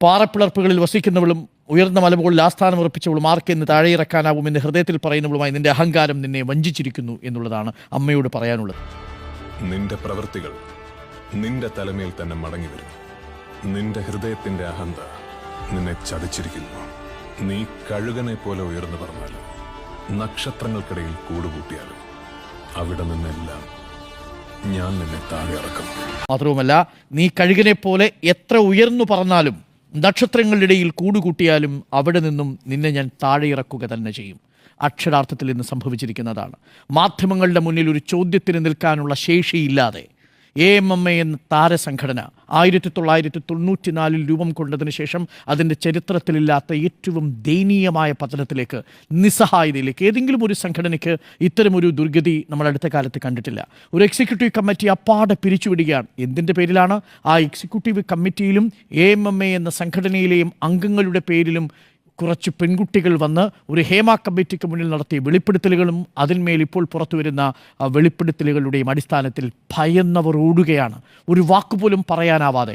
പാറപ്പിളർപ്പുകളിൽ വസിക്കുന്നവളും ഉയർന്ന മലമുകളിൽ ആസ്ഥാനം ഉറപ്പിച്ചവളും ആർക്കെന്ന് താഴെയിറക്കാനാവുമെന്ന് ഹൃദയത്തിൽ പറയുന്നവളുമായി നിന്റെ അഹങ്കാരം നിന്നെ വഞ്ചിച്ചിരിക്കുന്നു എന്നുള്ളതാണ് അമ്മയോട് പറയാനുള്ളത്. നിന്റെ പ്രവൃത്തികൾ നിന്റെ തലമേൽ തന്നെ മടങ്ങി വരും. നിന്റെ ഹൃദയത്തിന്റെ അഹന്ത നിന്നെ ചതിച്ചിരിക്കുന്നു. നീ കഴുകനെ പോലെ ഉയർന്നു പറഞ്ഞാലും നക്ഷത്രങ്ങൾക്കിടയിൽ കൂടുകൂട്ടിയാലും അവിടെ നിന്നെല്ലാം ഞാൻ നിന്നെ താഴെ ഇറക്കും. മാത്രവുമല്ല, നീ കഴുകനെ പോലെ എത്ര ഉയർന്നു പറഞ്ഞാലും നക്ഷത്രങ്ങളുടെ ഇടയിൽ കൂടുകൂട്ടിയാലും അവിടെ നിന്നും നിന്നെ ഞാൻ താഴെ ഇറക്കുക തന്നെ ചെയ്യും. അക്ഷരാർത്ഥത്തിൽ ഇന്ന് സംഭവിച്ചിരിക്കുന്നതാണ്. മാധ്യമങ്ങളുടെ മുന്നിൽ ഒരു ചോദ്യത്തിന് നിൽക്കാനുള്ള ശേഷിയില്ലാതെ AMMA എന്ന താരസംഘടന 1994 രൂപം കൊണ്ടതിന് ശേഷം അതിൻ്റെ ചരിത്രത്തിലില്ലാത്ത ഏറ്റവും ദയനീയമായ പതനത്തിലേക്ക്, നിസ്സഹായതയിലേക്ക് ഏതെങ്കിലും ഒരു സംഘടനയ്ക്ക് ഇത്തരമൊരു ദുർഗതി നമ്മൾ അടുത്ത കാലത്ത് കണ്ടിട്ടില്ല. ഒരു എക്സിക്യൂട്ടീവ് കമ്മിറ്റി അപ്പാടെ പിരിച്ചുവിടുകയാണ്. എന്തിൻ്റെ പേരിലാണ്? ആ എക്സിക്യൂട്ടീവ് കമ്മിറ്റിയിലും AMMA എന്ന സംഘടനയിലെയും അംഗങ്ങളുടെ പേരിലും കുറച്ച് പെൺകുട്ടികൾ വന്ന് ഒരു ഹേമ കമ്മിറ്റിക്ക് മുന്നിൽ നടത്തിയ വെളിപ്പെടുത്തലുകളും അതിന്മേൽ ഇപ്പോൾ പുറത്തു വരുന്ന വെളിപ്പെടുത്തലുകളുടെയും അടിസ്ഥാനത്തിൽ ഭയന്നവർ ഓടുകയാണ്, ഒരു വാക്കുപോലും പറയാനാവാതെ.